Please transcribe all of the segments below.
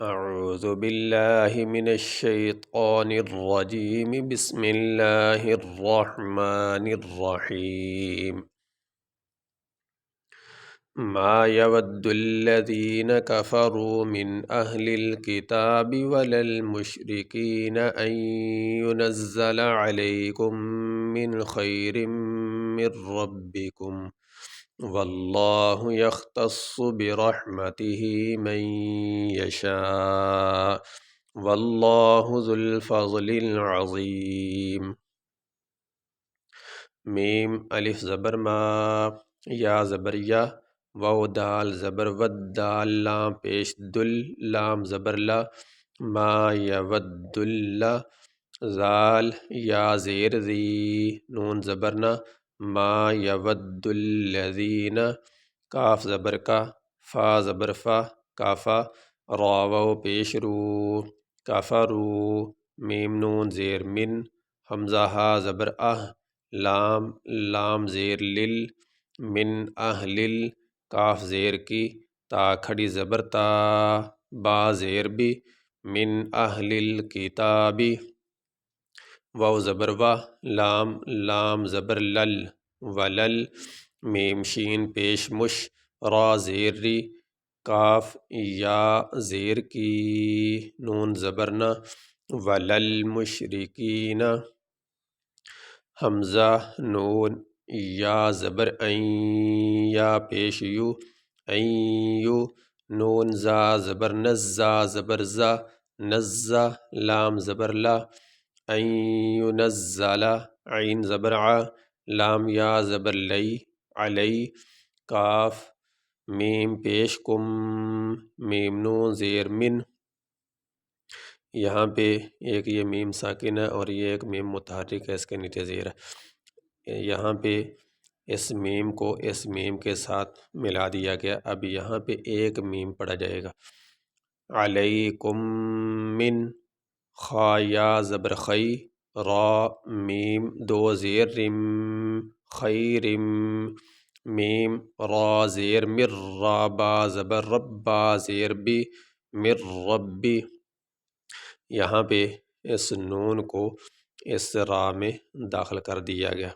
أعوذ بالله من الشيطان الرجيم بسم الله الرحمن الرحيم ما يود الذين كفروا من أهل الكتاب ولا المشركين أن ينزل عليكم من خير من ربكم والله يختص برحمته من يشاء واللہ ذو الفضل العظیم۔ میم الف زبر ما، یا زبر یا، واو دال زبر ود دال لام پیش دل لام زبر لا، ما یود اللہ، زال یا زیر زی نون زبرنا، ما یود الذین، کاف زبر کا، فا زبر فا کافا، را واو پیش رو کافرو، میم نون زیر من، حمزہ ہا زبر لام لام زیر لل، من اہلل، کاف زیر کی، تا کھڑی زبر تا، با زیر بی، من اہل الکتابی، واو زبر وا، لام لام زبر لل ولل، میم شین پیش مش، را زیر ری، کاف یا زیر کی، نون زبرنا، ولل مشرکین، حمزہ نون یا زبر این، یا پیش یو، این یو، نون زا زبر نزا زبر زا، نزا لام زبر لا، این ینزل، عین زبر ع، لام یا زبر لی علی، کاف میم پیش کم، میم نون زیر من، یہاں پہ ایک یہ میم ساکن ہے اور یہ ایک میم متحرک ہے، اس کے نیچے زیر ہے، یہاں پہ اس میم کو اس میم کے ساتھ ملا دیا گیا۔ اب یہاں پہ ایک میم پڑھا جائے گا، علیکم من، خا یا زبر خی، را میم دو زیر رم، خیرم، میم را زیر مر، را با زبر رب، با زیر بی، مر ربی، یہاں پہ اس نون کو اس را میں داخل کر دیا گیا،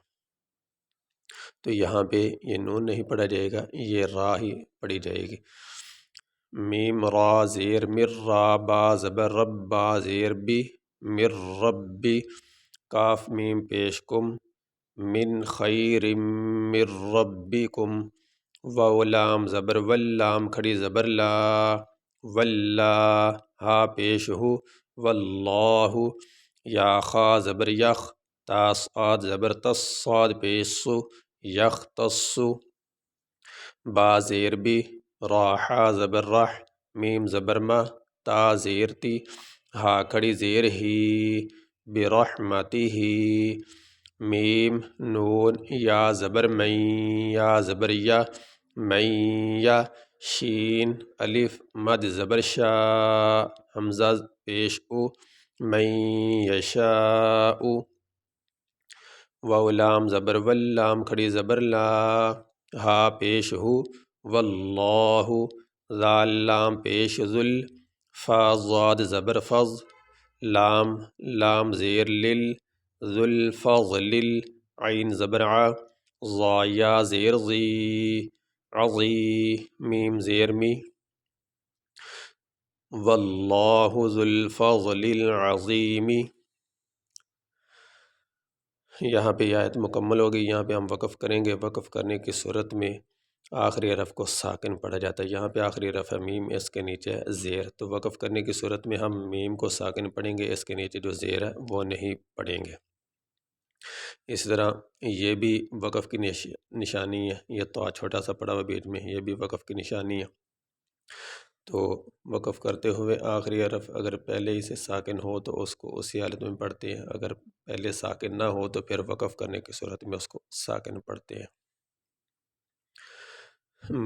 تو یہاں پہ یہ نون نہیں پڑھا جائے گا، یہ را ہی پڑھی جائے گی۔ میم را زیر مر، را با زبر رب، با زیر بی، مر ربی، کاف میم پیش کم، من خیر من ربکم، واو لام زبر ول، لام کھڑی زبر لا، واللہ، ہا پیش ہو، واللہ، یا خا زبر یخ، تا صاد زبر تس، صاد پیش سو، یختص، با زیر بی، را حا زبر رح، میم زبر ما، تا زیر تی، ہا کھڑی زیر ہی، برحمتہ، میم نون یا زبر میں، یا زبر یا، میں یا، شین الف مد زبر شا، حمزہ پیش او، میں یشاء، واو لام زبر ول، لام کھڑی زبر لا، ہا پیش ہو، واللہ، ذال لام پیش ذل، فا ضاد زبر فض، لام لام زیر لل، ذو الفضل، عین زبر ع، ضا یا زیر ضی، عظی، میم زیر می، واللہ ذو الفضل العظیم۔ یہاں پہ یہ آیت مکمل ہو گئی، یہاں پہ ہم وقف کریں گے۔ وقف کرنے کی صورت میں آخری حرف کو ساکن پڑھا جاتا ہے، یہاں پہ آخری حرف ہے میم، اس کے نیچے ہے زیر، تو وقف کرنے کی صورت میں ہم میم کو ساکن پڑھیں گے، اس کے نیچے جو زیر ہے وہ نہیں پڑھیں گے۔ اس طرح یہ بھی وقف کی نشانی ہے، یہ تو چھوٹا سا پڑا ہوا بیچ میں، یہ بھی وقف کی نشانی ہے۔ تو وقف کرتے ہوئے آخری حرف اگر پہلے ہی سے ساکن ہو تو اس کو اسی حالت میں پڑھتے ہیں، اگر پہلے ساکن نہ ہو تو پھر وقف کرنے کی صورت میں اس کو ساکن پڑھتے ہیں۔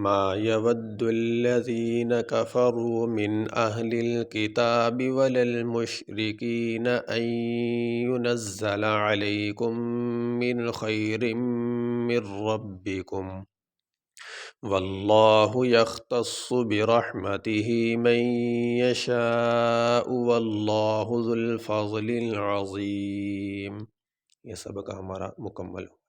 ما یود الذین کفروا من اہل الکتاب ولا المشرکین ان ینزل علیکم من خیر من ربکم واللہ یختص برحمتہ من یشاء واللہ ذو الفضل العظیم۔ یہ سبق ہمارا مکمل ہو۔